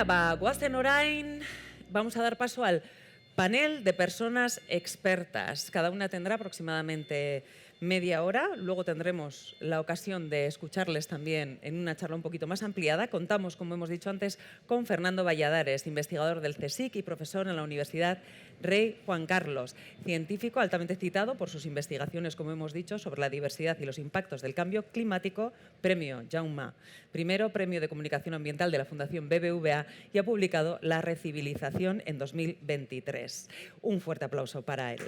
Goazen orain, vamos a dar paso al panel de personas expertas. Cada una tendrá aproximadamente media hora. Luego tendremos la ocasión de escucharles también en una charla un poquito más ampliada. Contamos, como hemos dicho antes, con Fernando Valladares, investigador del CSIC y profesor en la Universidad Rey Juan Carlos, científico altamente citado por sus investigaciones, como hemos dicho, sobre la diversidad y los impactos del cambio climático, premio Jaume I, premio de comunicación ambiental de la Fundación BBVA, y ha publicado La recivilización en 2023. Un fuerte aplauso para él.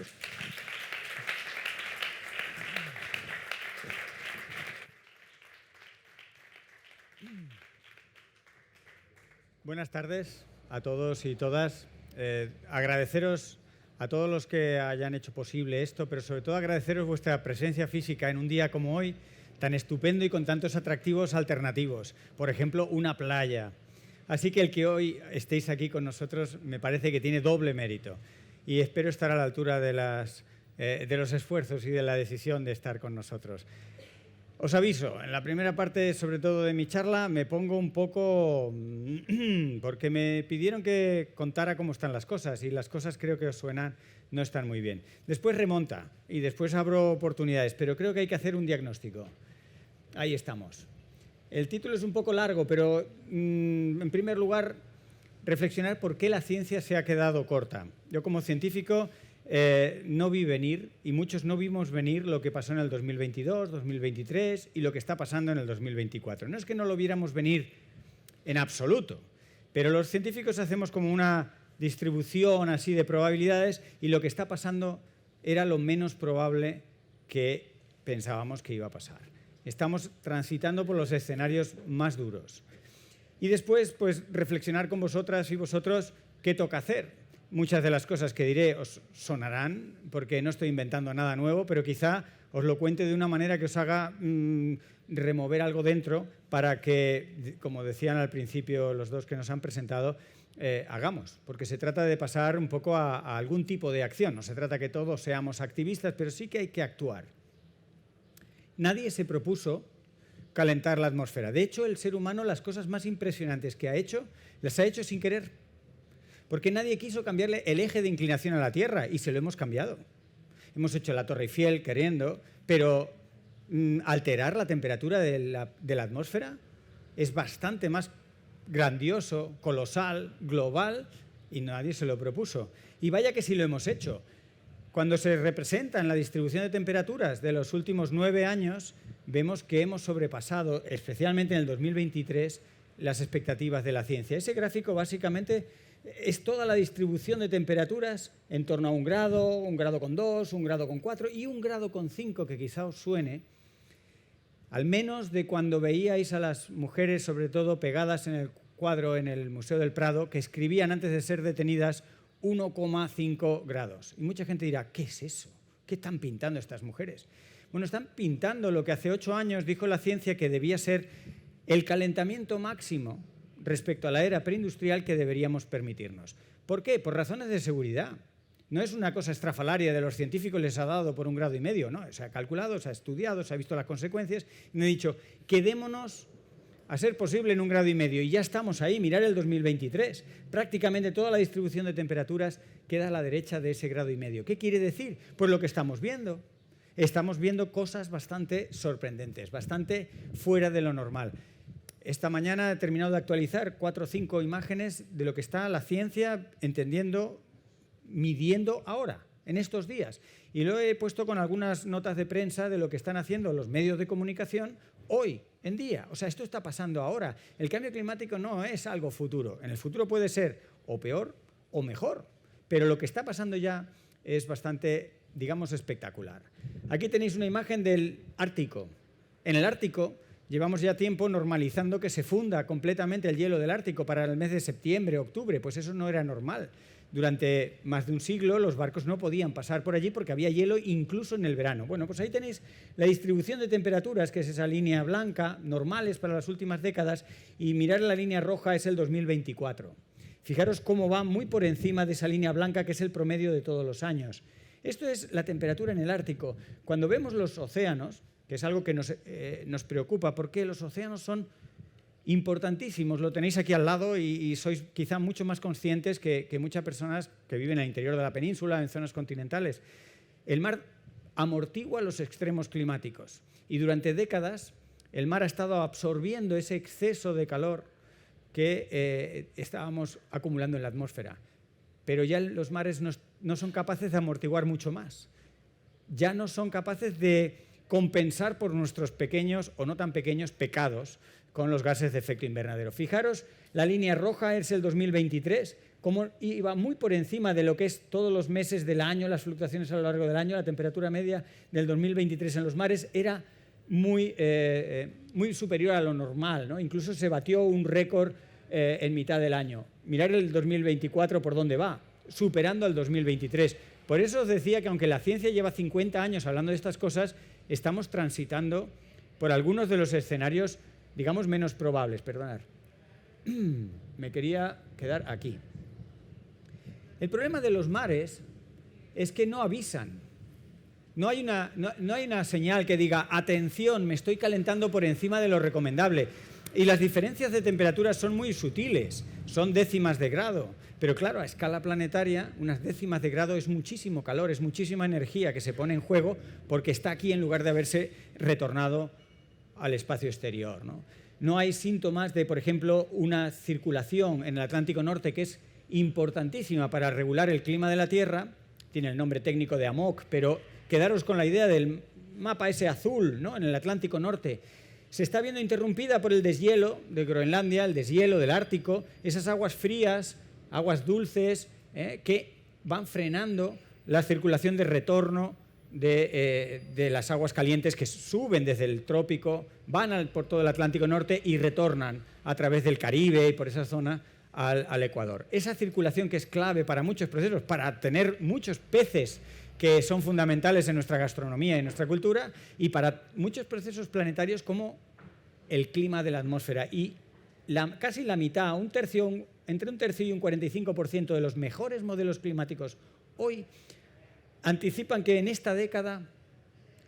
Buenas tardes a todos y todas. Agradeceros a todos los que hayan hecho posible esto, pero sobre todo agradeceros vuestra presencia física en un día como hoy, tan estupendo y con tantos atractivos alternativos. Por ejemplo, una playa. Así que el que hoy estéis aquí con nosotros me parece que tiene doble mérito. Y espero estar a la altura de los esfuerzos y de la decisión de estar con nosotros. Os aviso, en la primera parte, sobre todo de mi charla, me pongo un poco porque me pidieron que contara cómo están las cosas y las cosas, creo que os suenan, no están muy bien. Después remonta y después abro oportunidades, pero creo que hay que hacer un diagnóstico. Ahí estamos. El título es un poco largo, pero en primer lugar, reflexionar por qué la ciencia se ha quedado corta. Yo como científico no vi venir, y muchos no vimos venir, lo que pasó en el 2022, 2023 y lo que está pasando en el 2024. No es que no lo viéramos venir en absoluto, pero los científicos hacemos como una distribución así de probabilidades y lo que está pasando era lo menos probable que pensábamos que iba a pasar. Estamos transitando por los escenarios más duros. Y después, pues, reflexionar con vosotras y vosotros qué toca hacer. Muchas de las cosas que diré os sonarán, porque no estoy inventando nada nuevo, pero quizá os lo cuente de una manera que os haga remover algo dentro para que, como decían al principio los dos que nos han presentado, hagamos. Porque se trata de pasar un poco a algún tipo de acción. No se trata que todos seamos activistas, pero sí que hay que actuar. Nadie se propuso calentar la atmósfera. De hecho, el ser humano las cosas más impresionantes que ha hecho, las ha hecho sin querer. Porque nadie quiso cambiarle el eje de inclinación a la Tierra y se lo hemos cambiado. Hemos hecho la Torre Eiffel queriendo, pero alterar la temperatura de la atmósfera es bastante más grandioso, colosal, global, y nadie se lo propuso. Y vaya que sí lo hemos hecho. Cuando se representa en la distribución de temperaturas de los últimos 9 años, vemos que hemos sobrepasado, especialmente en el 2023, las expectativas de la ciencia. Ese gráfico básicamente es toda la distribución de temperaturas en torno a 1 grado, 1,2 grados, 1,4 grados y 1,5 grados, que quizá os suene, al menos de cuando veíais a las mujeres, sobre todo pegadas en el cuadro en el Museo del Prado, que escribían antes de ser detenidas 1,5 grados. Y mucha gente dirá, ¿qué es eso? ¿Qué están pintando estas mujeres? Bueno, están pintando lo que hace 8 años dijo la ciencia que debía ser el calentamiento máximo respecto a la era preindustrial que deberíamos permitirnos. ¿Por qué? Por razones de seguridad. No es una cosa estrafalaria de los científicos les ha dado por 1,5 grados, no. Se ha calculado, se ha estudiado, se ha visto las consecuencias y me he dicho, quedémonos a ser posible en 1,5 grados y ya estamos ahí. Mirar el 2023. Prácticamente toda la distribución de temperaturas queda a la derecha de ese 1,5 grados. ¿Qué quiere decir? Pues lo que estamos viendo. Estamos viendo cosas bastante sorprendentes, bastante fuera de lo normal. Esta mañana he terminado de actualizar 4 o 5 imágenes de lo que está la ciencia entendiendo, midiendo ahora, en estos días. Y lo he puesto con algunas notas de prensa de lo que están haciendo los medios de comunicación hoy en día. O sea, esto está pasando ahora. El cambio climático no es algo futuro. En el futuro puede ser o peor o mejor. Pero lo que está pasando ya es bastante, digamos, espectacular. Aquí tenéis una imagen del Ártico. En el Ártico llevamos ya tiempo normalizando que se funda completamente el hielo del Ártico para el mes de septiembre, octubre. Pues eso no era normal. Durante más de un siglo los barcos no podían pasar por allí porque había hielo incluso en el verano. Bueno, pues ahí tenéis la distribución de temperaturas, que es esa línea blanca, normales para las últimas décadas, y mirar la línea roja es el 2024. Fijaros cómo va muy por encima de esa línea blanca, que es el promedio de todos los años. Esto es la temperatura en el Ártico. Cuando vemos los océanos, que es algo que nos preocupa, porque los océanos son importantísimos. Lo tenéis aquí al lado y sois quizá mucho más conscientes que muchas personas que viven al interior de la península, en zonas continentales. El mar amortigua los extremos climáticos y durante décadas el mar ha estado absorbiendo ese exceso de calor que estábamos acumulando en la atmósfera. Pero ya los mares no son capaces de amortiguar mucho más. Ya no son capaces de compensar por nuestros pequeños o no tan pequeños pecados con los gases de efecto invernadero. Fijaros, la línea roja es el 2023, como iba muy por encima de lo que es todos los meses del año, las fluctuaciones a lo largo del año. La temperatura media del 2023 en los mares era muy superior a lo normal, ¿no? Incluso se batió un récord en mitad del año. Mirad el 2024 por dónde va, superando al 2023. Por eso os decía que aunque la ciencia lleva 50 años hablando de estas cosas, estamos transitando por algunos de los escenarios, digamos, menos probables. Perdonad. Me quería quedar aquí. El problema de los mares es que no avisan. No hay una señal que diga, atención, me estoy calentando por encima de lo recomendable. Y las diferencias de temperatura son muy sutiles, son décimas de grado. Pero claro, a escala planetaria, unas décimas de grado es muchísimo calor, es muchísima energía que se pone en juego porque está aquí en lugar de haberse retornado al espacio exterior, ¿no? No hay síntomas de, por ejemplo, una circulación en el Atlántico Norte que es importantísima para regular el clima de la Tierra. Tiene el nombre técnico de AMOC, pero quedaros con la idea del mapa ese azul, ¿no? En el Atlántico Norte. Se está viendo interrumpida por el deshielo de Groenlandia, el deshielo del Ártico, esas aguas frías, aguas dulces, que van frenando la circulación de retorno de las aguas calientes que suben desde el trópico, van por todo el Atlántico Norte y retornan a través del Caribe y por esa zona al Ecuador. Esa circulación que es clave para muchos procesos, para tener muchos peces que son fundamentales en nuestra gastronomía y en nuestra cultura, y para muchos procesos planetarios como el clima de la atmósfera. Y casi la mitad, entre un tercio y un 45% de los mejores modelos climáticos hoy anticipan que en esta década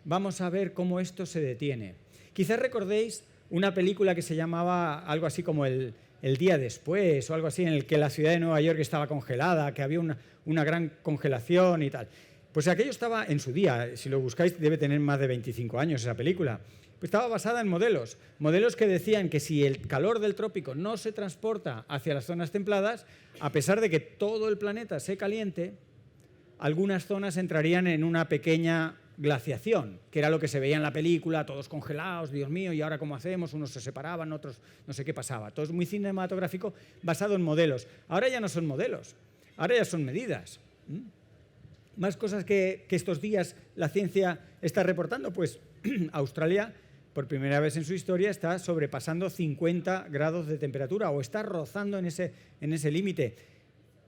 vamos a ver cómo esto se detiene. Quizás recordéis una película que se llamaba algo así como el día después o algo así, en el que la ciudad de Nueva York estaba congelada, que había una gran congelación y tal. Pues aquello estaba en su día, si lo buscáis debe tener más de 25 años esa película. Pues estaba basada en modelos que decían que si el calor del trópico no se transporta hacia las zonas templadas, a pesar de que todo el planeta se caliente, algunas zonas entrarían en una pequeña glaciación, que era lo que se veía en la película, todos congelados, Dios mío, ¿y ahora cómo hacemos? Unos se separaban, otros no sé qué pasaba. Todo es muy cinematográfico, basado en modelos. Ahora ya no son modelos, ahora ya son medidas. Más cosas que estos días la ciencia está reportando, pues Australia, por primera vez en su historia, está sobrepasando 50 grados de temperatura o está rozando en ese límite.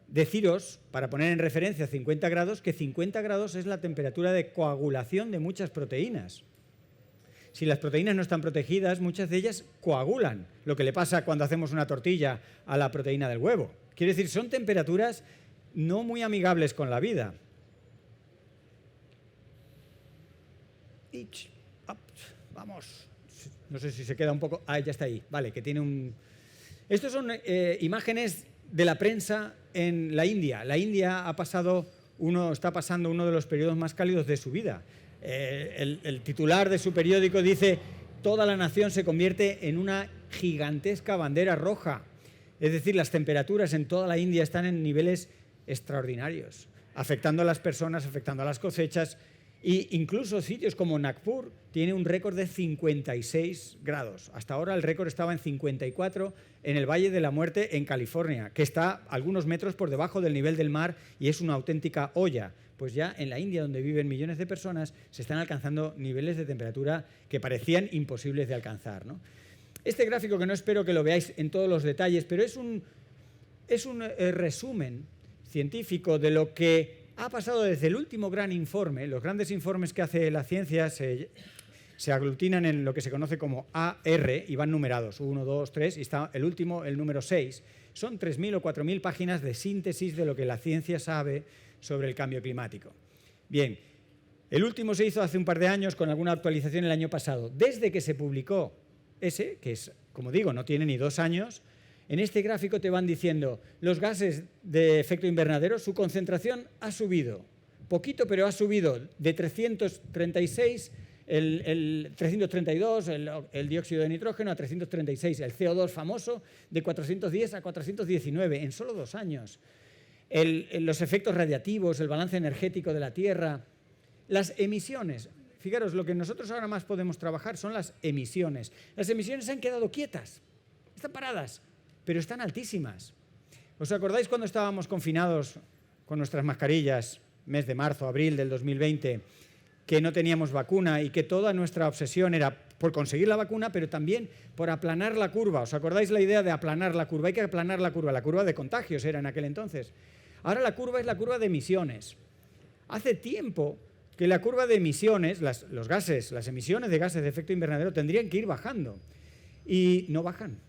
Deciros, para poner en referencia 50 grados, que 50 grados es la temperatura de coagulación de muchas proteínas. Si las proteínas no están protegidas, muchas de ellas coagulan, lo que le pasa cuando hacemos una tortilla a la proteína del huevo. Quiere decir, son temperaturas no muy amigables con la vida. Vamos, no sé si se queda un poco... Ah, ya está ahí, vale, que tiene un... Estos son imágenes de la prensa en la India. La India está pasando uno de los periodos más cálidos de su vida. El titular de su periódico dice: toda la nación se convierte en una gigantesca bandera roja. Es decir, las temperaturas en toda la India están en niveles extraordinarios, afectando a las personas, afectando a las cosechas. E incluso sitios como Nagpur tiene un récord de 56 grados. Hasta ahora el récord estaba en 54 en el Valle de la Muerte en California, que está algunos metros por debajo del nivel del mar y es una auténtica olla. Pues ya en la India, donde viven millones de personas, se están alcanzando niveles de temperatura que parecían imposibles de alcanzar, ¿no? Este gráfico, que no espero que lo veáis en todos los detalles, pero es un resumen científico de lo que ha pasado desde el último gran informe. Los grandes informes que hace la ciencia se aglutinan en lo que se conoce como AR y van numerados, 1, 2, 3, y está el último, el número 6. Son 3.000 o 4.000 páginas de síntesis de lo que la ciencia sabe sobre el cambio climático. Bien, el último se hizo hace un par de años con alguna actualización el año pasado. Desde que se publicó ese, que es como digo, no tiene ni 2 años, en este gráfico te van diciendo los gases de efecto invernadero, su concentración ha subido, poquito, pero ha subido de 336, el 332, el dióxido de nitrógeno, a 336, el CO2 famoso, de 410 a 419 en solo 2 años. Los efectos radiativos, el balance energético de la Tierra, las emisiones. Fijaros, lo que nosotros ahora más podemos trabajar son las emisiones. Las emisiones se han quedado quietas, están paradas, pero están altísimas. ¿Os acordáis cuando estábamos confinados con nuestras mascarillas, mes de marzo, abril del 2020, que no teníamos vacuna y que toda nuestra obsesión era por conseguir la vacuna, pero también por aplanar la curva? ¿Os acordáis la idea de aplanar la curva? Hay que aplanar la curva de contagios era en aquel entonces. Ahora la curva es la curva de emisiones. Hace tiempo que la curva de emisiones, los gases, las emisiones de gases de efecto invernadero tendrían que ir bajando y no bajan.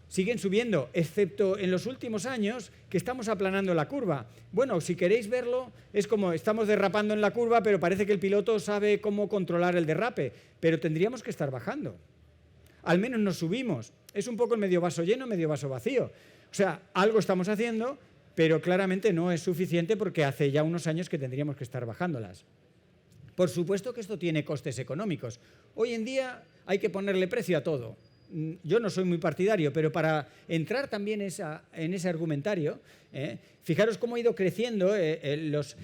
Siguen subiendo, excepto en los últimos años que estamos aplanando la curva. Bueno, si queréis verlo, es como estamos derrapando en la curva, pero parece que el piloto sabe cómo controlar el derrape, pero tendríamos que estar bajando. Al menos nos subimos. Es un poco el medio vaso lleno, medio vaso vacío. O sea, algo estamos haciendo, pero claramente no es suficiente porque hace ya unos años que tendríamos que estar bajándolas. Por supuesto que esto tiene costes económicos. Hoy en día hay que ponerle precio a todo. Yo no soy muy partidario, pero para entrar también en ese argumentario, fijaros cómo ha ido creciendo los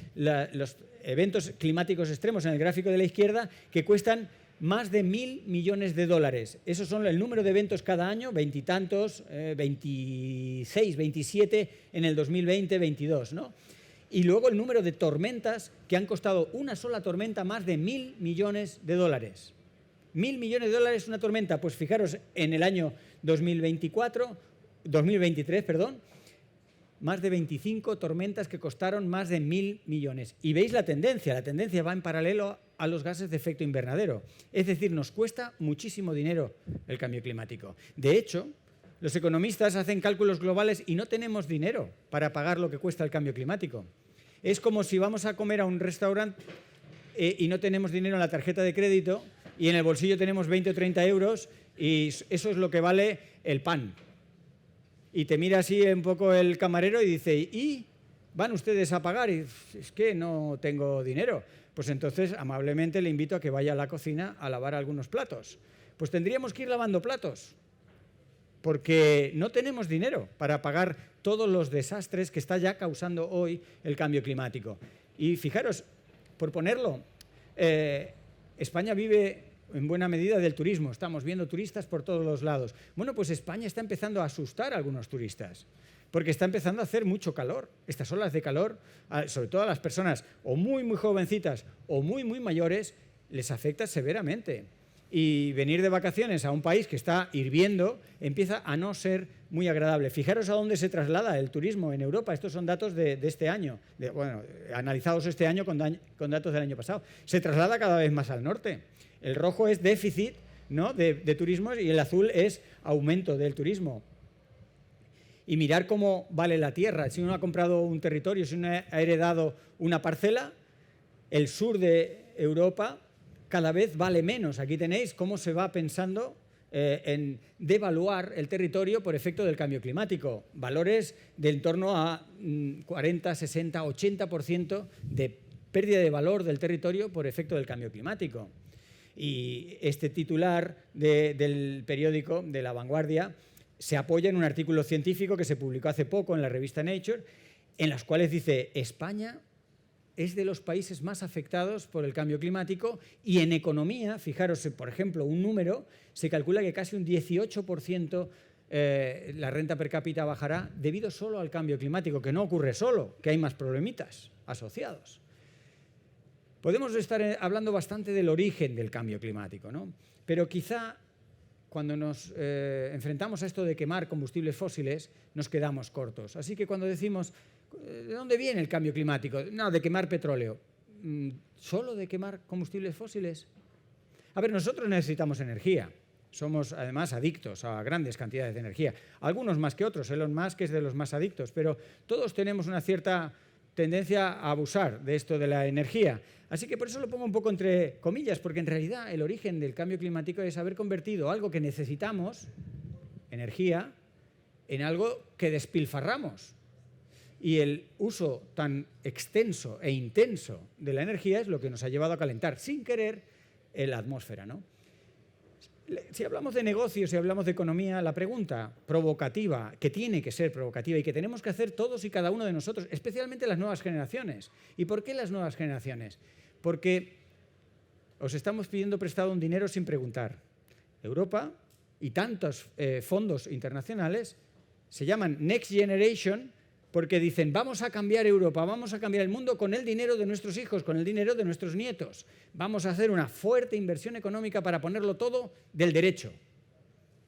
eventos climáticos extremos en el gráfico de la izquierda, que cuestan más de 1.000 millones de dólares. Esos son el número de eventos cada año, 20 y tantos, 26, 27 en el 2020, 22, ¿no? Y luego el número de tormentas que han costado una sola tormenta más de 1.000 millones de dólares. 1.000 millones de dólares una tormenta. Pues fijaros, en el año 2023, más de 25 tormentas que costaron más de 1.000 millones. Y veis la tendencia va en paralelo a los gases de efecto invernadero. Es decir, nos cuesta muchísimo dinero el cambio climático. De hecho, los economistas hacen cálculos globales y no tenemos dinero para pagar lo que cuesta el cambio climático. Es como si vamos a comer a un restaurante y no tenemos dinero en la tarjeta de crédito y en el bolsillo tenemos 20 o 30 euros y eso es lo que vale el pan. Y te mira así un poco el camarero y dice, ¿y van ustedes a pagar? Y es que no tengo dinero. Pues entonces amablemente le invito a que vaya a la cocina a lavar algunos platos. Pues tendríamos que ir lavando platos, porque no tenemos dinero para pagar todos los desastres que está ya causando hoy el cambio climático. Y fijaros, por ponerlo, España vive en buena medida del turismo. Estamos viendo turistas por todos los lados. Bueno, pues España está empezando a asustar a algunos turistas, porque está empezando a hacer mucho calor. Estas olas de calor, sobre todo a las personas o muy, muy jovencitas o muy, muy mayores, les afecta severamente. Y venir de vacaciones a un país que está hirviendo empieza a no ser muy agradable. Fijaros a dónde se traslada el turismo en Europa. Estos son datos de este año, analizados este año con datos del año pasado. Se traslada cada vez más al norte. El rojo es déficit, ¿no?, de turismo y el azul es aumento del turismo. Y mirar cómo vale la tierra. Si uno ha comprado un territorio, si uno ha heredado una parcela, el sur de Europa cada vez vale menos. Aquí tenéis cómo se va pensando en devaluar el territorio por efecto del cambio climático. Valores de en torno a 40, 60, 80% de pérdida de valor del territorio por efecto del cambio climático. Y este titular del periódico de La Vanguardia se apoya en un artículo científico que se publicó hace poco en la revista Nature, en las cuales dice: España es de los países más afectados por el cambio climático, y en economía, fijaros, por ejemplo, un número, se calcula que casi un 18% la renta per cápita bajará debido solo al cambio climático, que no ocurre solo, que hay más problemitas asociados. Podemos estar hablando bastante del origen del cambio climático, ¿no? Pero quizá cuando nos enfrentamos a esto de quemar combustibles fósiles nos quedamos cortos. Así que cuando decimos, ¿de dónde viene el cambio climático? No, de quemar petróleo. ¿Solo de quemar combustibles fósiles? A ver, nosotros necesitamos energía. Somos además adictos a grandes cantidades de energía. Algunos más que otros. Elon Musk es de los más adictos, pero todos tenemos una cierta tendencia a abusar de esto de la energía. Así que por eso lo pongo un poco entre comillas, porque en realidad el origen del cambio climático es haber convertido algo que necesitamos energía en algo que despilfarramos. Y el uso tan extenso e intenso de la energía es lo que nos ha llevado a calentar, sin querer, la atmósfera, ¿no? Si hablamos de negocios, si hablamos de economía, la pregunta provocativa, que tiene que ser provocativa y que tenemos que hacer todos y cada uno de nosotros, especialmente las nuevas generaciones. ¿Y por qué las nuevas generaciones? Porque os estamos pidiendo prestado un dinero sin preguntar. Europa y tantos fondos internacionales se llaman Next Generation porque dicen vamos a cambiar Europa, vamos a cambiar el mundo con el dinero de nuestros hijos, con el dinero de nuestros nietos. Vamos a hacer una fuerte inversión económica para ponerlo todo del derecho.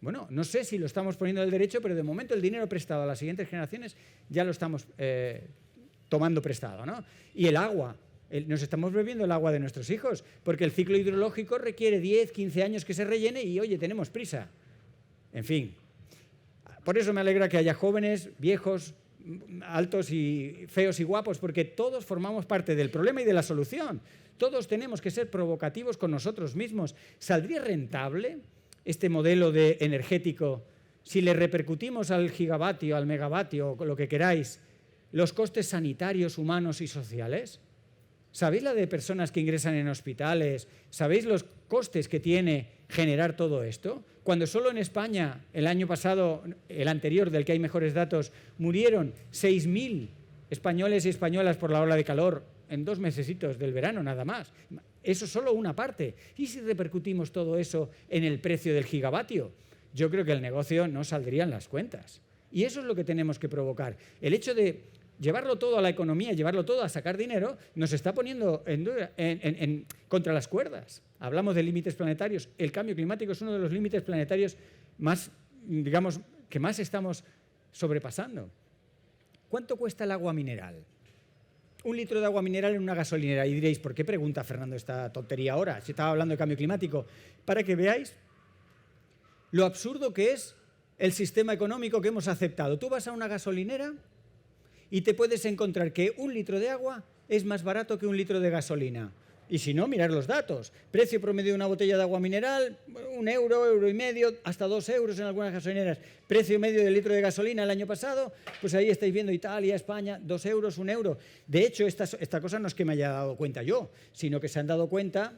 Bueno, no sé si lo estamos poniendo del derecho, pero de momento el dinero prestado a las siguientes generaciones ya lo estamos tomando prestado, ¿no? Y el agua. Nos estamos bebiendo el agua de nuestros hijos, porque el ciclo hidrológico requiere 10, 15 años que se rellene y, oye, tenemos prisa. En fin, por eso me alegra que haya jóvenes, viejos, altos y feos y guapos, porque todos formamos parte del problema y de la solución. Todos tenemos que ser provocativos con nosotros mismos. ¿Saldría rentable este modelo energético si le repercutimos al gigavatio, al megavatio, o lo que queráis, los costes sanitarios, humanos y sociales? ¿Sabéis la de personas que ingresan en hospitales? ¿Sabéis los costes que tiene generar todo esto? Cuando solo en España, el año pasado, el anterior, del que hay mejores datos, murieron 6.000 españoles y españolas por la ola de calor en 2 mesecitos del verano, nada más. Eso es solo una parte. ¿Y si repercutimos todo eso en el precio del gigavatio? Yo creo que el negocio no saldría en las cuentas. Y eso es lo que tenemos que provocar. El hecho de llevarlo todo a la economía, llevarlo todo a sacar dinero, nos está poniendo contra las cuerdas. Hablamos de límites planetarios. El cambio climático es uno de los límites planetarios más, digamos, que más estamos sobrepasando. ¿Cuánto cuesta el agua mineral? 1 litro de agua mineral en una gasolinera. Y diréis, ¿por qué pregunta Fernando esta tontería ahora? Si estaba hablando de cambio climático. Para que veáis lo absurdo que es el sistema económico que hemos aceptado. Tú vas a una gasolinera y te puedes encontrar que 1 litro de agua es más barato que 1 litro de gasolina. Y si no, mirar los datos. Precio promedio de una botella de agua mineral, 1 euro, euro y medio, hasta 2 euros en algunas gasolineras. Precio medio del litro de gasolina el año pasado, pues ahí estáis viendo Italia, España, 2 euros, 1 euro. De hecho, esta cosa no es que me haya dado cuenta yo, sino que se han dado cuenta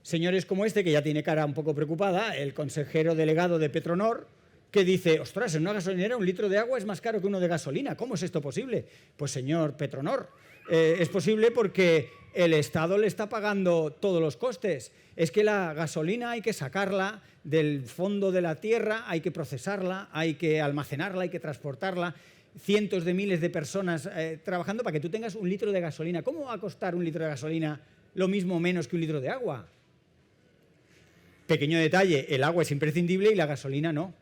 señores como este, que ya tiene cara un poco preocupada, el consejero delegado de Petronor, que dice, ostras, en una gasolinera 1 litro de agua es más caro que uno de gasolina. ¿Cómo es esto posible? Pues señor Petronor, es posible porque el Estado le está pagando todos los costes. Es que la gasolina hay que sacarla del fondo de la tierra, hay que procesarla, hay que almacenarla, hay que transportarla. Cientos de miles de personas trabajando para que tú tengas 1 litro de gasolina. ¿Cómo va a costar 1 litro de gasolina lo mismo o menos que 1 litro de agua? Pequeño detalle, el agua es imprescindible y la gasolina no.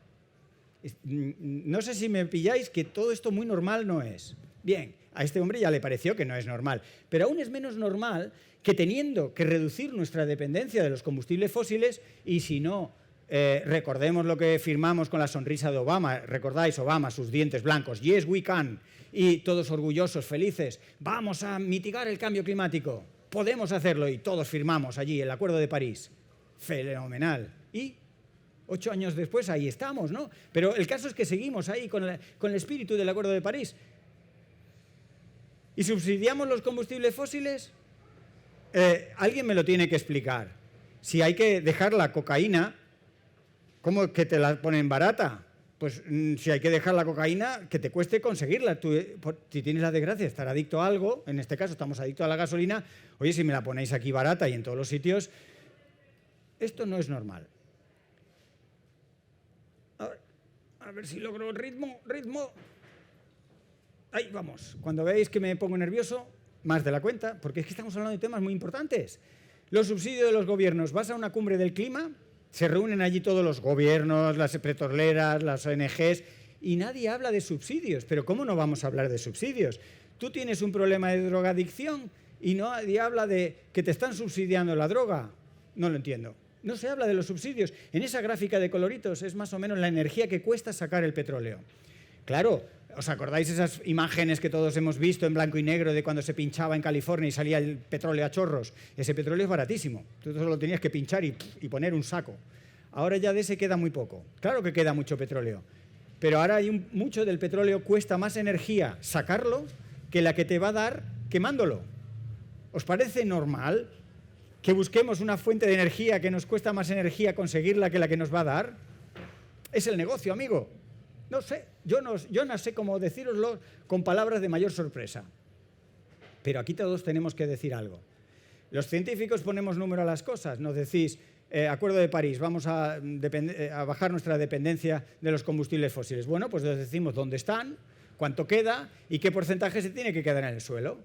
No sé si me pilláis que todo esto muy normal no es. Bien, a este hombre ya le pareció que no es normal, pero aún es menos normal que teniendo que reducir nuestra dependencia de los combustibles fósiles, y si no, recordemos lo que firmamos con la sonrisa de Obama, recordáis Obama, sus dientes blancos, yes we can, y todos orgullosos, felices, vamos a mitigar el cambio climático, podemos hacerlo, y todos firmamos allí el Acuerdo de París. Fenomenal. Y 8 años después ahí estamos, ¿no? Pero el caso es que seguimos ahí con el espíritu del Acuerdo de París. ¿Y subsidiamos los combustibles fósiles? Alguien me lo tiene que explicar. Si hay que dejar la cocaína, ¿cómo que te la ponen barata? Pues si hay que dejar la cocaína, que te cueste conseguirla. Tú, si tienes la desgracia de estar adicto a algo, en este caso estamos adictos a la gasolina, oye, si me la ponéis aquí barata y en todos los sitios, esto no es normal. A ver si logro ritmo. Ahí vamos. Cuando veáis que me pongo nervioso, más de la cuenta, porque es que estamos hablando de temas muy importantes. Los subsidios de los gobiernos. Vas a una cumbre del clima, se reúnen allí todos los gobiernos, las petroleras, las ONGs, y nadie habla de subsidios. Pero ¿cómo no vamos a hablar de subsidios? Tú tienes un problema de drogadicción y nadie habla de que te están subsidiando la droga. No lo entiendo. No se habla de los subsidios. En esa gráfica de coloritos es más o menos la energía que cuesta sacar el petróleo. Claro, ¿os acordáis esas imágenes que todos hemos visto en blanco y negro de cuando se pinchaba en California y salía el petróleo a chorros? Ese petróleo es baratísimo. Tú solo tenías que pinchar y poner un saco. Ahora ya de ese queda muy poco. Claro que queda mucho petróleo, pero ahora hay mucho del petróleo cuesta más energía sacarlo que la que te va a dar quemándolo. ¿Os parece normal que busquemos una fuente de energía que nos cuesta más energía conseguirla que la que nos va a dar? Es el negocio, amigo. No sé, yo no sé cómo decíroslo con palabras de mayor sorpresa. Pero aquí todos tenemos que decir algo. Los científicos ponemos número a las cosas. Nos decís, Acuerdo de París, vamos a bajar nuestra dependencia de los combustibles fósiles. Bueno, pues les decimos dónde están, cuánto queda y qué porcentaje se tiene que quedar en el suelo.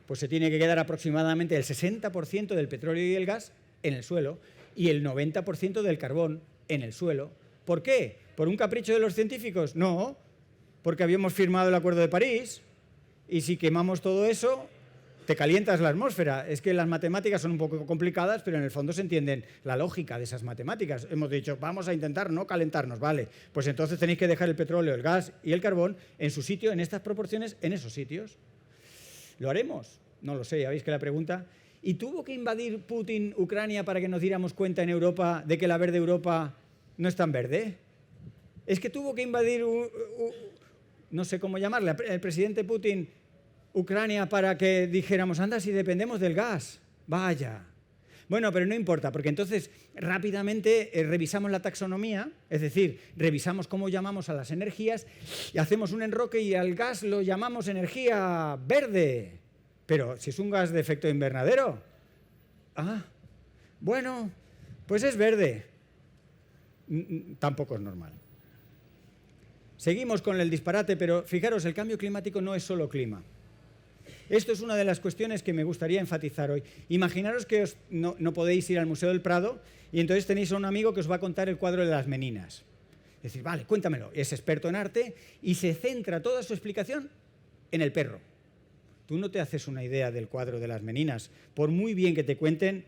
Pues se tiene que quedar aproximadamente el 60% del petróleo y el gas en el suelo y el 90% del carbón en el suelo. ¿Por qué? ¿Por un capricho de los científicos? No, porque habíamos firmado el Acuerdo de París y si quemamos todo eso, te calientas la atmósfera. Es que las matemáticas son un poco complicadas, pero en el fondo se entienden la lógica de esas matemáticas. Hemos dicho, vamos a intentar no calentarnos, vale, pues entonces tenéis que dejar el petróleo, el gas y el carbón en su sitio, en estas proporciones, en esos sitios. ¿Lo haremos? No lo sé, ya veis que la pregunta. ¿Y tuvo que invadir Putin Ucrania para que nos diéramos cuenta en Europa de que la verde Europa no es tan verde? Es que tuvo que invadir, no sé cómo llamarle, el presidente Putin Ucrania para que dijéramos, anda, si dependemos del gas. Vaya. Bueno, pero no importa, porque entonces rápidamente revisamos la taxonomía, es decir, revisamos cómo llamamos a las energías y hacemos un enroque y al gas lo llamamos energía verde. Pero si es un gas de efecto invernadero, bueno, pues es verde. Tampoco es normal. Seguimos con el disparate, pero fijaros, el cambio climático no es solo clima. Esto es una de las cuestiones que me gustaría enfatizar hoy. Imaginaros que no podéis ir al Museo del Prado y entonces tenéis a un amigo que os va a contar el cuadro de las Meninas. Es decir, vale, cuéntamelo. Es experto en arte y se centra toda su explicación en el perro. Tú no te haces una idea del cuadro de las Meninas, por muy bien que te cuenten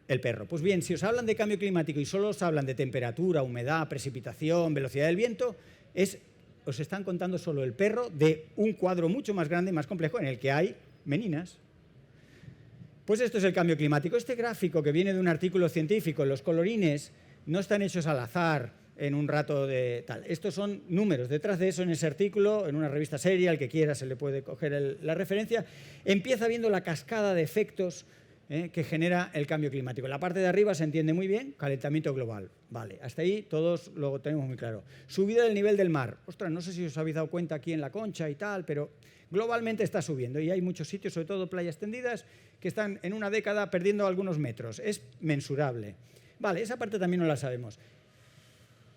el perro. Pues bien, si os hablan de cambio climático y solo os hablan de temperatura, humedad, precipitación, velocidad del viento, os están contando solo el perro de un cuadro mucho más grande y más complejo en el que hay meninas. Pues esto es el cambio climático. Este gráfico que viene de un artículo científico, los colorines no están hechos al azar en un rato de tal. Estos son números. Detrás de eso, en ese artículo, en una revista seria, al que quiera se le puede coger la referencia, empieza viendo la cascada de efectos que genera el cambio climático. En la parte de arriba se entiende muy bien, calentamiento global. Vale, hasta ahí todos lo tenemos muy claro. Subida del nivel del mar. Ostras, no sé si os habéis dado cuenta aquí en La Concha y tal, pero globalmente está subiendo y hay muchos sitios, sobre todo playas tendidas, que están en una década perdiendo algunos metros. Es mensurable. Vale, esa parte también no la sabemos.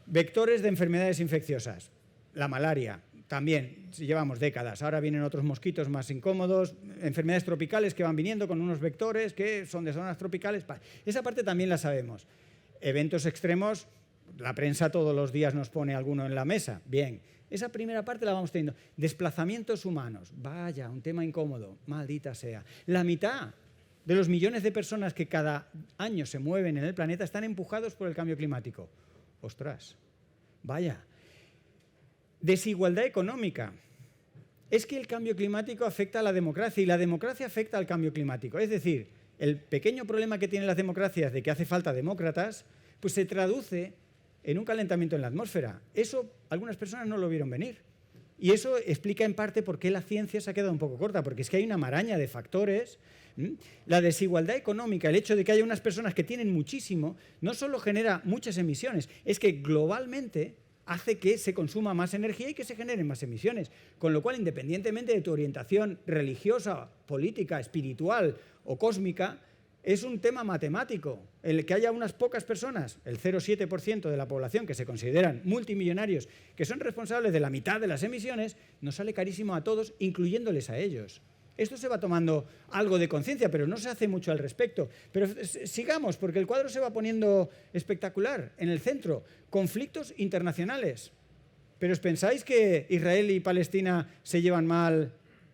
Vectores de enfermedades infecciosas. La malaria. También llevamos décadas. Ahora vienen otros mosquitos más incómodos, enfermedades tropicales que van viniendo con unos vectores que son de zonas tropicales. Esa parte también la sabemos. Eventos extremos, la prensa todos los días nos pone alguno en la mesa. Bien, esa primera parte la vamos teniendo. Desplazamientos humanos. Vaya, un tema incómodo. Maldita sea. La mitad de los millones de personas que cada año se mueven en el planeta están empujados por el cambio climático. Ostras, vaya. Desigualdad económica. Es que el cambio climático afecta a la democracia y la democracia afecta al cambio climático. Es decir, el pequeño problema que tienen las democracias de que hace falta demócratas, pues se traduce en un calentamiento en la atmósfera. Eso algunas personas no lo vieron venir. Y eso explica en parte por qué la ciencia se ha quedado un poco corta, porque es que hay una maraña de factores. La desigualdad económica, el hecho de que haya unas personas que tienen muchísimo, no solo genera muchas emisiones, es que globalmente hace que se consuma más energía y que se generen más emisiones. Con lo cual, independientemente de tu orientación religiosa, política, espiritual o cósmica, es un tema matemático. El que haya unas pocas personas, el 0,7% de la población, que se consideran multimillonarios, que son responsables de la mitad de las emisiones, nos sale carísimo a todos, incluyéndoles a ellos. Esto se va tomando algo de conciencia, pero no se hace mucho al respecto. Pero sigamos, porque el cuadro se va poniendo espectacular. En el centro, conflictos internacionales. ¿Pero os pensáis que Israel y Palestina se llevan mal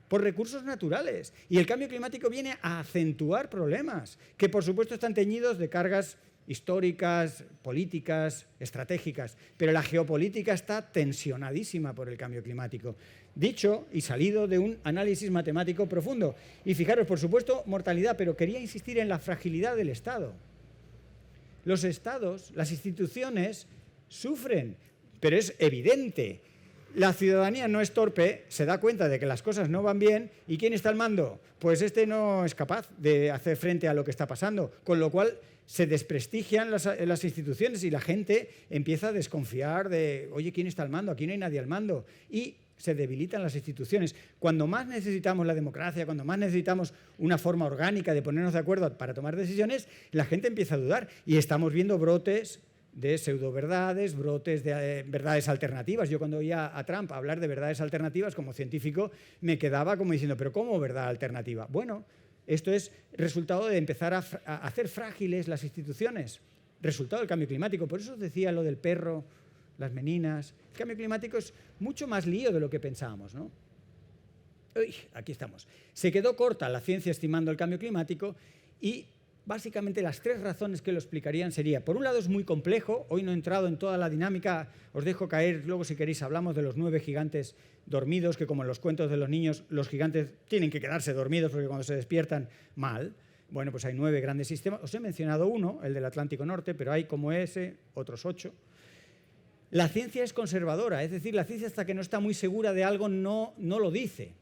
por recursos naturales? Y el cambio climático viene a acentuar problemas, que por supuesto están teñidos de cargas históricas, políticas, estratégicas. Pero la geopolítica está tensionadísima por el cambio climático. Dicho y salido de un análisis matemático profundo. Y fijaros, por supuesto, mortalidad, pero quería insistir en la fragilidad del Estado. Los estados, las instituciones sufren, pero es evidente. La ciudadanía no es torpe, se da cuenta de que las cosas no van bien, ¿y quién está al mando? Pues este no es capaz de hacer frente a lo que está pasando, con lo cual se desprestigian las instituciones y la gente empieza a desconfiar de, oye, ¿quién está al mando? Aquí no hay nadie al mando. Y se debilitan las instituciones. Cuando más necesitamos la democracia, cuando más necesitamos una forma orgánica de ponernos de acuerdo para tomar decisiones, la gente empieza a dudar y estamos viendo brotes de pseudoverdades, brotes de verdades alternativas. Yo cuando oía a Trump hablar de verdades alternativas como científico me quedaba como diciendo, ¿pero cómo verdad alternativa? Bueno, esto es resultado de empezar a hacer frágiles las instituciones, resultado del cambio climático. Por eso os decía lo del perro, las meninas. El cambio climático es mucho más lío de lo que pensábamos, ¿no? Uy, aquí estamos. Se quedó corta la ciencia estimando el cambio climático y básicamente las 3 razones que lo explicarían sería, por un lado es muy complejo, hoy no he entrado en toda la dinámica, os dejo caer, luego si queréis hablamos de los 9 gigantes dormidos, que como en los cuentos de los niños, los gigantes tienen que quedarse dormidos porque cuando se despiertan, mal. Bueno, pues hay 9 grandes sistemas, os he mencionado uno, el del Atlántico Norte, pero hay como ese, otros 8. La ciencia es conservadora, es decir, la ciencia hasta que no está muy segura de algo no lo dice.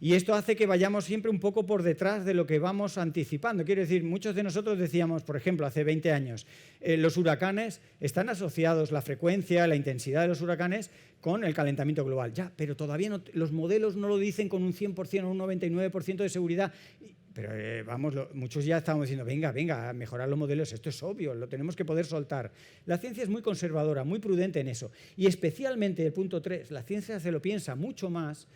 Y esto hace que vayamos siempre un poco por detrás de lo que vamos anticipando. Quiero decir, muchos de nosotros decíamos, por ejemplo, hace 20 años, los huracanes están asociados, la frecuencia, la intensidad de los huracanes, con el calentamiento global. Ya, pero todavía no, los modelos no lo dicen con un 100% o un 99% de seguridad. Pero muchos ya estamos diciendo, venga, a mejorar los modelos, esto es obvio, lo tenemos que poder soltar. La ciencia es muy conservadora, muy prudente en eso. Y especialmente el punto 3, la ciencia se lo piensa mucho más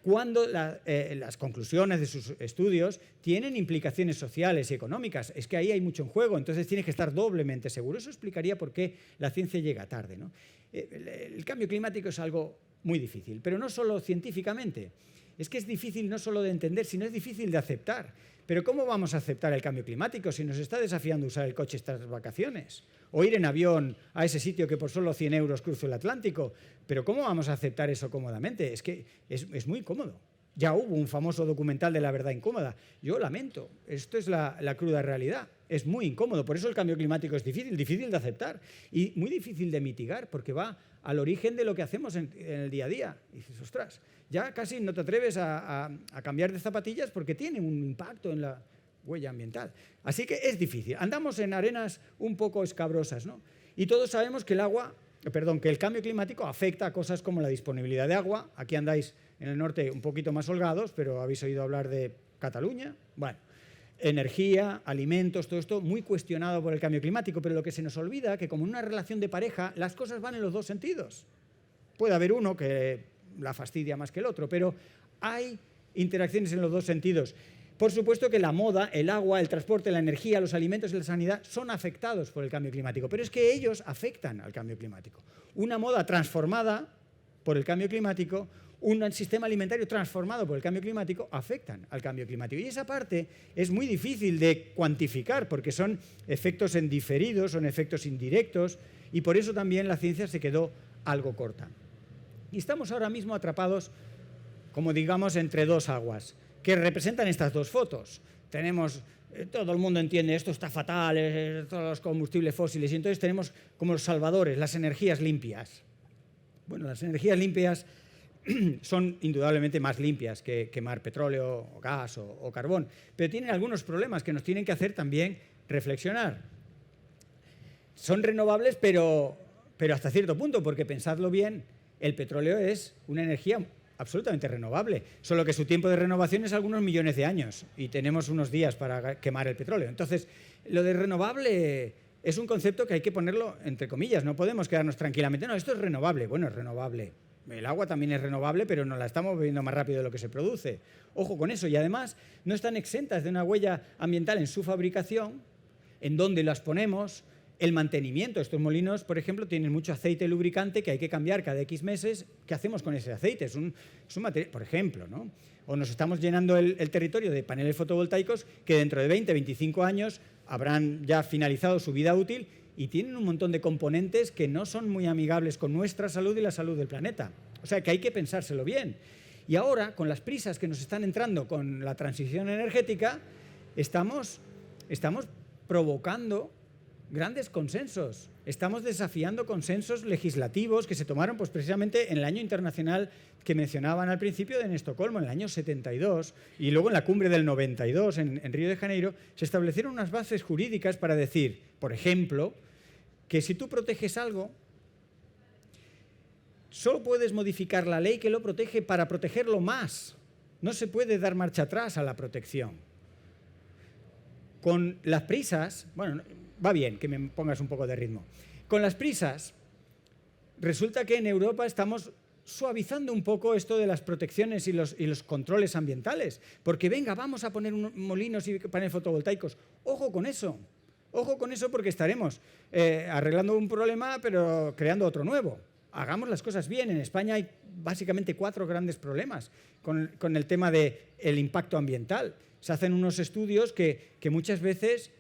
cuando las conclusiones de sus estudios tienen implicaciones sociales y económicas. Es que ahí hay mucho en juego, entonces tienes que estar doblemente seguro. Eso explicaría por qué la ciencia llega tarde, ¿no? El cambio climático es algo muy difícil, pero no solo científicamente. Es que es difícil no solo de entender, sino es difícil de aceptar. Pero ¿cómo vamos a aceptar el cambio climático si nos está desafiando usar el coche estas vacaciones? O ir en avión a ese sitio que por solo 100 euros cruzo el Atlántico. ¿Pero cómo vamos a aceptar eso cómodamente? Es que es muy incómodo. Ya hubo un famoso documental de La verdad incómoda. Yo lamento, esto es la cruda realidad. Es muy incómodo, por eso el cambio climático es difícil de aceptar y muy difícil de mitigar, porque va al origen de lo que hacemos en el día a día. Y dices, ostras, ya casi no te atreves a cambiar de zapatillas porque tiene un impacto en la huella ambiental. Así que es difícil. Andamos en arenas un poco escabrosas, ¿no? Y todos sabemos que que el cambio climático afecta a cosas como la disponibilidad de agua. Aquí andáis en el norte un poquito más holgados, pero habéis oído hablar de Cataluña. Bueno, energía, alimentos, todo esto muy cuestionado por el cambio climático, pero lo que se nos olvida es que como en una relación de pareja las cosas van en los 2 sentidos. Puede haber uno que la fastidia más que el otro, pero hay interacciones en los 2 sentidos. Por supuesto que la moda, el agua, el transporte, la energía, los alimentos y la sanidad son afectados por el cambio climático, pero es que ellos afectan al cambio climático. Una moda transformada por el cambio climático, un sistema alimentario transformado por el cambio climático afectan al cambio climático. Y esa parte es muy difícil de cuantificar porque son efectos en diferido, son efectos indirectos y por eso también la ciencia se quedó algo corta. Y estamos ahora mismo atrapados, como digamos, entre 2 aguas que representan estas 2 fotos. Tenemos, todo el mundo entiende, esto está fatal, todos los combustibles fósiles, y entonces tenemos como los salvadores, las energías limpias. Bueno, las energías limpias son indudablemente más limpias que quemar petróleo, o gas o carbón, pero tienen algunos problemas que nos tienen que hacer también reflexionar. Son renovables, pero hasta cierto punto, porque pensadlo bien, el petróleo es una energía absolutamente renovable, solo que su tiempo de renovación es algunos millones de años y tenemos unos días para quemar el petróleo. Entonces, lo de renovable es un concepto que hay que ponerlo entre comillas, no podemos quedarnos tranquilamente, no, esto es renovable, bueno, es renovable. El agua también es renovable, pero nos la estamos bebiendo más rápido de lo que se produce. Ojo con eso. Y además no están exentas de una huella ambiental en su fabricación, en dónde las ponemos, el mantenimiento. Estos molinos, por ejemplo, tienen mucho aceite lubricante que hay que cambiar cada X meses. ¿Qué hacemos con ese aceite? Es un material, por ejemplo, ¿no? O nos estamos llenando el territorio de paneles fotovoltaicos que dentro de 20, 25 años habrán ya finalizado su vida útil y tienen un montón de componentes que no son muy amigables con nuestra salud y la salud del planeta. O sea, que hay que pensárselo bien. Y ahora, con las prisas que nos están entrando con la transición energética, estamos provocando grandes consensos. Estamos desafiando consensos legislativos que se tomaron pues, precisamente en el año internacional que mencionaban al principio en Estocolmo, en el año 72, y luego en la cumbre del 92 en Río de Janeiro, se establecieron unas bases jurídicas para decir, por ejemplo, que si tú proteges algo, solo puedes modificar la ley que lo protege para protegerlo más. No se puede dar marcha atrás a la protección. Con las prisas, bueno, va bien que me pongas un poco de ritmo. Con las prisas, resulta que en Europa estamos suavizando un poco esto de las protecciones y los controles ambientales. Porque venga, vamos a poner molinos y paneles fotovoltaicos. Ojo con eso porque estaremos arreglando un problema pero creando otro nuevo. Hagamos las cosas bien. En España hay básicamente 4 grandes problemas con el tema del impacto ambiental. Se hacen unos estudios que muchas veces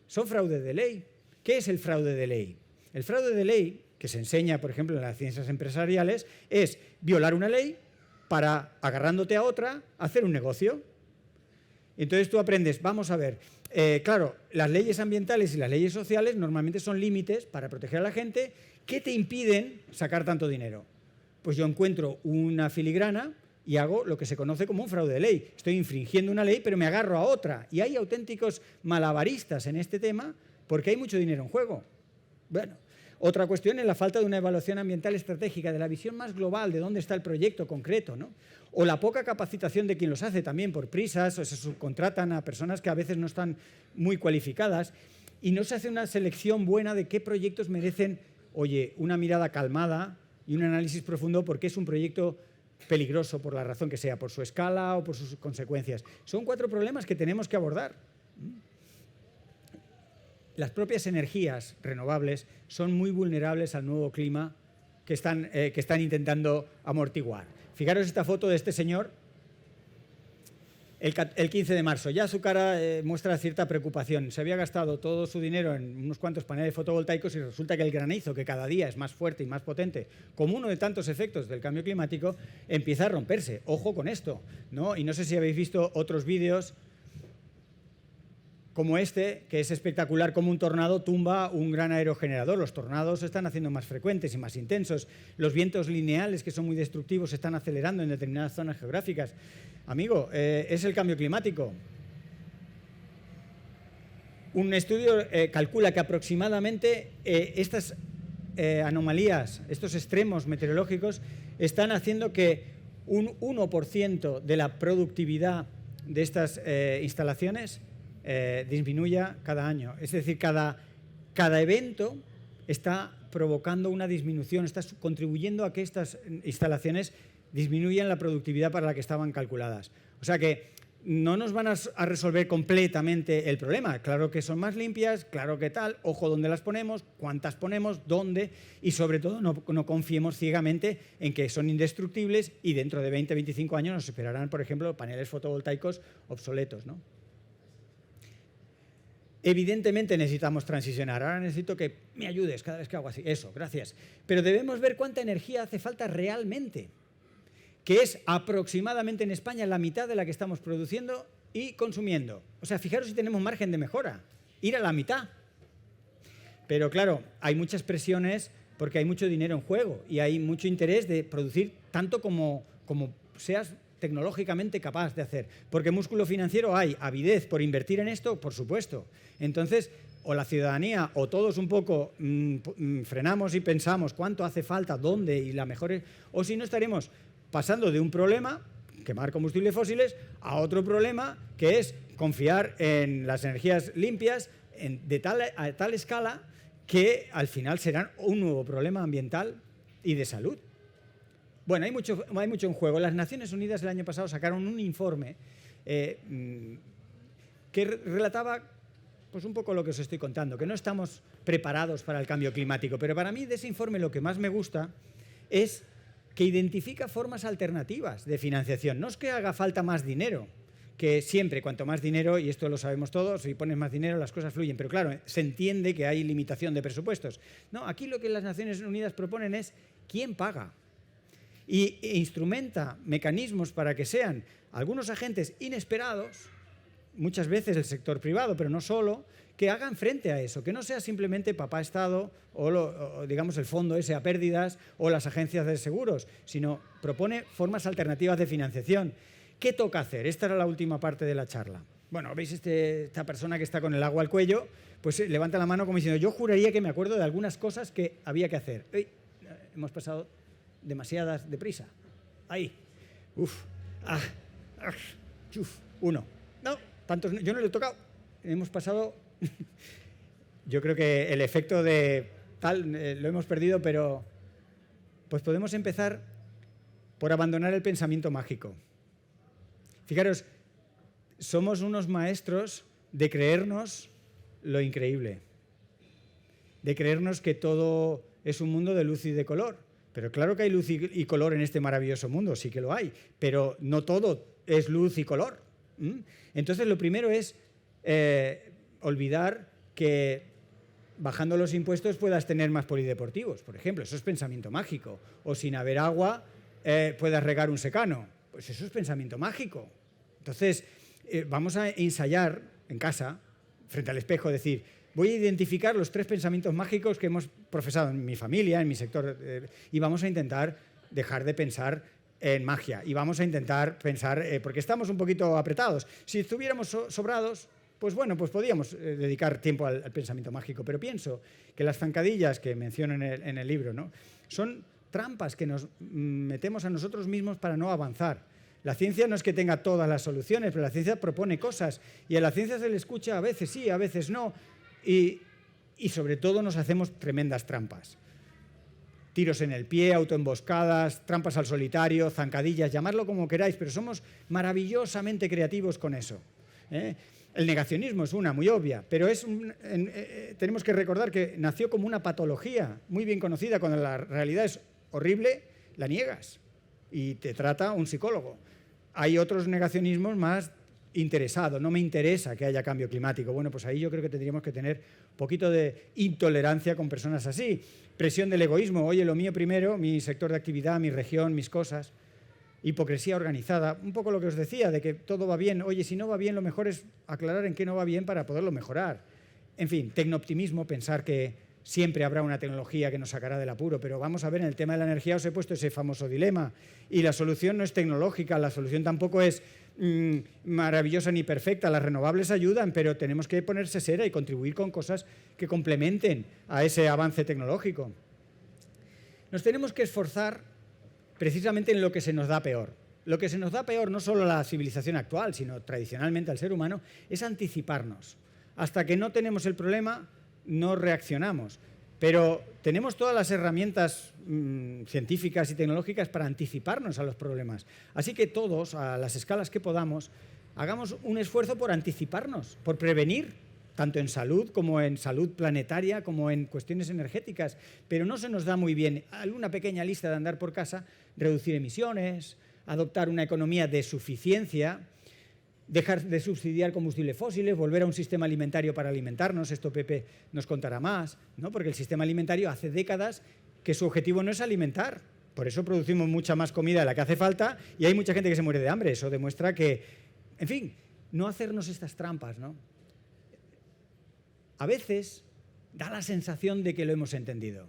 son fraude de ley. ¿Qué es el fraude de ley? El fraude de ley, que se enseña, por ejemplo, en las ciencias empresariales, es violar una ley para, agarrándote a otra, hacer un negocio. Entonces tú aprendes, vamos a ver, claro, las leyes ambientales y las leyes sociales normalmente son límites para proteger a la gente que te impiden sacar tanto dinero. Pues yo encuentro una filigrana y hago lo que se conoce como un fraude de ley. Estoy infringiendo una ley, pero me agarro a otra. Y hay auténticos malabaristas en este tema porque hay mucho dinero en juego. Bueno, otra cuestión es la falta de una evaluación ambiental estratégica, de la visión más global de dónde está el proyecto concreto, ¿no? O la poca capacitación de quien los hace también por prisas, o se subcontratan a personas que a veces no están muy cualificadas y no se hace una selección buena de qué proyectos merecen, oye, una mirada calmada y un análisis profundo porque es un proyecto peligroso por la razón que sea, por su escala o por sus consecuencias. Son 4 problemas que tenemos que abordar. Las propias energías renovables son muy vulnerables al nuevo clima que están intentando amortiguar. Fijaros esta foto de este señor el 15 de marzo. Ya su cara muestra cierta preocupación. Se había gastado todo su dinero en unos cuantos paneles fotovoltaicos y resulta que el granizo, que cada día es más fuerte y más potente, como uno de tantos efectos del cambio climático, empieza a romperse. Ojo con esto, ¿no? Y no sé si habéis visto otros vídeos como este, que es espectacular, como un tornado tumba un gran aerogenerador. Los tornados se están haciendo más frecuentes y más intensos. Los vientos lineales, que son muy destructivos, se están acelerando en determinadas zonas geográficas. Amigo, es el cambio climático. Un estudio calcula que aproximadamente estas anomalías, estos extremos meteorológicos, están haciendo que un 1% de la productividad de estas instalaciones disminuya cada año. Es decir, cada evento está provocando una disminución, está contribuyendo a que estas instalaciones disminuyan la productividad para la que estaban calculadas. O sea que no nos van a resolver completamente el problema. Claro que son más limpias, claro que tal, ojo dónde las ponemos, cuántas ponemos, dónde, y sobre todo no confiemos ciegamente en que son indestructibles y dentro de 20, 25 años nos esperarán, por ejemplo, paneles fotovoltaicos obsoletos, ¿no? Evidentemente necesitamos transicionar. Ahora necesito que me ayudes cada vez que hago así. Eso, gracias. Pero debemos ver cuánta energía hace falta realmente, que es aproximadamente en España la mitad de la que estamos produciendo y consumiendo. O sea, fijaros si tenemos margen de mejora. Ir a la mitad. Pero claro, hay muchas presiones porque hay mucho dinero en juego y hay mucho interés de producir tanto como seas tecnológicamente capaz de hacer. Porque músculo financiero hay, avidez por invertir en esto, por supuesto. Entonces, o la ciudadanía o todos un poco frenamos y pensamos cuánto hace falta, dónde y la mejor... O si no, estaremos pasando de un problema, quemar combustibles fósiles, a otro problema que es confiar en las energías limpias a tal escala que al final serán un nuevo problema ambiental y de salud. Bueno, hay mucho en juego. Las Naciones Unidas el año pasado sacaron un informe que relataba pues un poco lo que os estoy contando, que no estamos preparados para el cambio climático. Pero para mí de ese informe lo que más me gusta es que identifica formas alternativas de financiación. No es que haga falta más dinero, que siempre, cuanto más dinero, y esto lo sabemos todos, si pones más dinero las cosas fluyen, pero claro, se entiende que hay limitación de presupuestos. No, aquí lo que las Naciones Unidas proponen es ¿quién paga? E instrumenta mecanismos para que sean algunos agentes inesperados muchas veces el sector privado, pero no solo, que hagan frente a eso, que no sea simplemente papá Estado o digamos el fondo ese a pérdidas o las agencias de seguros, sino propone formas alternativas de financiación. ¿Qué toca hacer? Esta era la última parte de la charla. Bueno, ¿veis esta persona que está con el agua al cuello? Pues levanta la mano como diciendo, yo juraría que me acuerdo de algunas cosas que había que hacer. ¡Ey! Hemos pasado demasiadas deprisa. Ahí. Uf. Ah. Uf. Uno. No, tantos, yo no le he tocado. Hemos pasado... Yo creo que el efecto de tal lo hemos perdido, pero pues podemos empezar por abandonar el pensamiento mágico. Fijaros, somos unos maestros de creernos lo increíble, de creernos que todo es un mundo de luz y de color. Pero claro que hay luz y color en este maravilloso mundo, sí que lo hay, pero no todo es luz y color. Entonces lo primero es olvidar que bajando los impuestos puedas tener más polideportivos, por ejemplo, eso es pensamiento mágico. O sin haber agua puedas regar un secano, pues eso es pensamiento mágico. Entonces vamos a ensayar en casa, frente al espejo, decir, voy a identificar los 3 pensamientos mágicos que hemos profesado en mi familia, en mi sector, y vamos a intentar dejar de pensar en magia. Y vamos a intentar pensar, porque estamos un poquito apretados. Si estuviéramos sobrados, pues bueno, pues podíamos dedicar tiempo al pensamiento mágico. Pero pienso que las zancadillas que menciono en el libro, ¿no?, son trampas que nos metemos a nosotros mismos para no avanzar. La ciencia no es que tenga todas las soluciones, pero la ciencia propone cosas. Y a la ciencia se le escucha a veces sí, a veces no. Y sobre todo nos hacemos tremendas trampas. Tiros en el pie, autoemboscadas, trampas al solitario, zancadillas, llamadlo como queráis, pero somos maravillosamente creativos con eso. El negacionismo es una muy obvia, pero tenemos que recordar que nació como una patología muy bien conocida. Cuando la realidad es horrible, la niegas y te trata un psicólogo. Hay otros negacionismos más interesados. No me interesa que haya cambio climático. Bueno, pues ahí yo creo que tendríamos que tener un poquito de intolerancia con personas así. Presión del egoísmo. Oye, lo mío primero, mi sector de actividad, mi región, mis cosas. Hipocresía organizada. Un poco lo que os decía, de que todo va bien. Oye, si no va bien, lo mejor es aclarar en qué no va bien para poderlo mejorar. En fin, tecnooptimismo, pensar que siempre habrá una tecnología que nos sacará del apuro, pero vamos a ver, en el tema de la energía os he puesto ese famoso dilema. Y la solución no es tecnológica, la solución tampoco es maravillosa ni perfecta. Las renovables ayudan, pero tenemos que ponerse sera y contribuir con cosas que complementen a ese avance tecnológico. Nos tenemos que esforzar precisamente en lo que se nos da peor. Lo que se nos da peor, no solo a la civilización actual, sino tradicionalmente al ser humano, es anticiparnos. Hasta que no tenemos el problema, no reaccionamos. Pero tenemos todas las herramientas científicas y tecnológicas para anticiparnos a los problemas. Así que todos, a las escalas que podamos, hagamos un esfuerzo por anticiparnos, por prevenir, tanto en salud como en salud planetaria, como en cuestiones energéticas. Pero no se nos da muy bien, alguna pequeña lista de andar por casa, reducir emisiones, adoptar una economía de suficiencia, dejar de subsidiar combustibles fósiles, volver a un sistema alimentario para alimentarnos. Esto Pepe nos contará más, ¿no? Porque el sistema alimentario hace décadas que su objetivo no es alimentar. Por eso producimos mucha más comida de la que hace falta y hay mucha gente que se muere de hambre. Eso demuestra que, en fin, no hacernos estas trampas, ¿no? A veces da la sensación de que lo hemos entendido.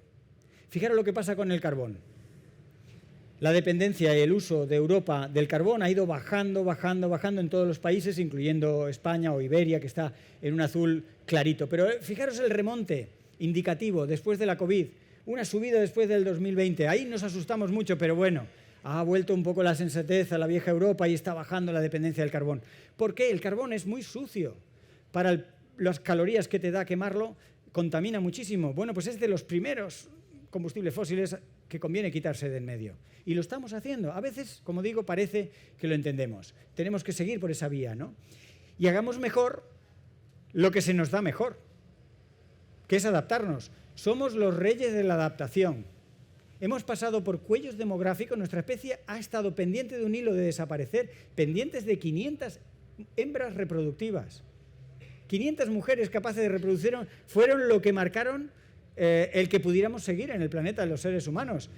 Fijaros lo que pasa con el carbón. La dependencia y el uso de Europa del carbón ha ido bajando en todos los países, incluyendo España o Iberia, que está en un azul clarito. Pero fijaros el remonte indicativo después de la COVID, una subida después del 2020. Ahí nos asustamos mucho, pero bueno, ha vuelto un poco la sensatez a la vieja Europa y está bajando la dependencia del carbón. ¿Por qué? El carbón es muy sucio. Para las calorías que te da quemarlo, contamina muchísimo. Bueno, pues es de los primeros combustibles fósiles que conviene quitarse de en medio. Y lo estamos haciendo. A veces, como digo, parece que lo entendemos. Tenemos que seguir por esa vía, ¿no? Y hagamos mejor lo que se nos da mejor, que es adaptarnos. Somos los reyes de la adaptación. Hemos pasado por cuellos demográficos. Nuestra especie ha estado pendiente de un hilo de desaparecer, pendientes de 500 hembras reproductivas. 500 mujeres capaces de reproducir fueron lo que marcaron el que pudiéramos seguir en el planeta de los seres humanos.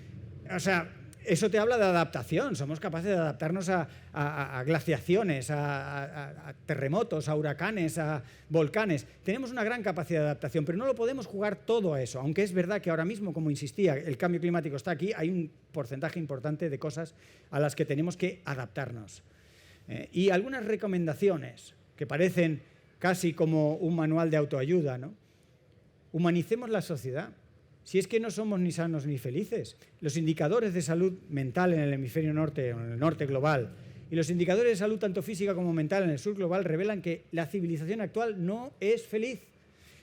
O sea, Eso te habla de adaptación. Somos capaces de adaptarnos a glaciaciones, a terremotos, a huracanes, a volcanes. Tenemos una gran capacidad de adaptación, pero no lo podemos jugar todo a eso. Aunque es verdad que ahora mismo, como insistía, el cambio climático está aquí, hay un porcentaje importante de cosas a las que tenemos que adaptarnos. Y algunas recomendaciones que parecen casi como un manual de autoayuda, ¿no? Humanicemos la sociedad. Si es que no somos ni sanos ni felices. Los indicadores de salud mental en el hemisferio norte, o en el norte global, y los indicadores de salud tanto física como mental en el sur global revelan que la civilización actual no es feliz.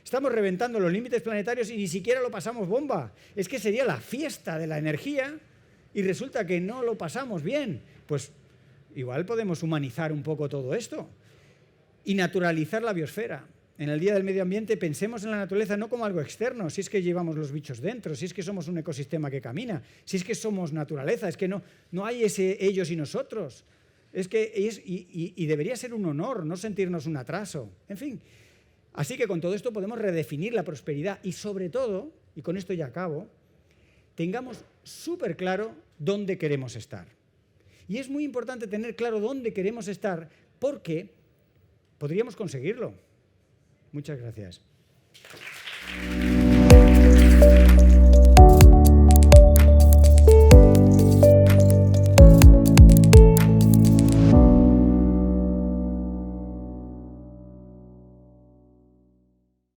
Estamos reventando los límites planetarios y ni siquiera lo pasamos bomba. Es que sería la fiesta de la energía y resulta que no lo pasamos bien. Pues igual podemos humanizar un poco todo esto y naturalizar la biosfera. En el Día del Medio Ambiente pensemos en la naturaleza no como algo externo, si es que llevamos los bichos dentro, si es que somos un ecosistema que camina, si es que somos naturaleza, es que no hay ese ellos y nosotros. Y debería ser un honor no sentirnos un atraso. En fin, así que con todo esto podemos redefinir la prosperidad y sobre todo, y con esto ya acabo, tengamos súper claro dónde queremos estar. Y es muy importante tener claro dónde queremos estar porque podríamos conseguirlo. Muchas gracias.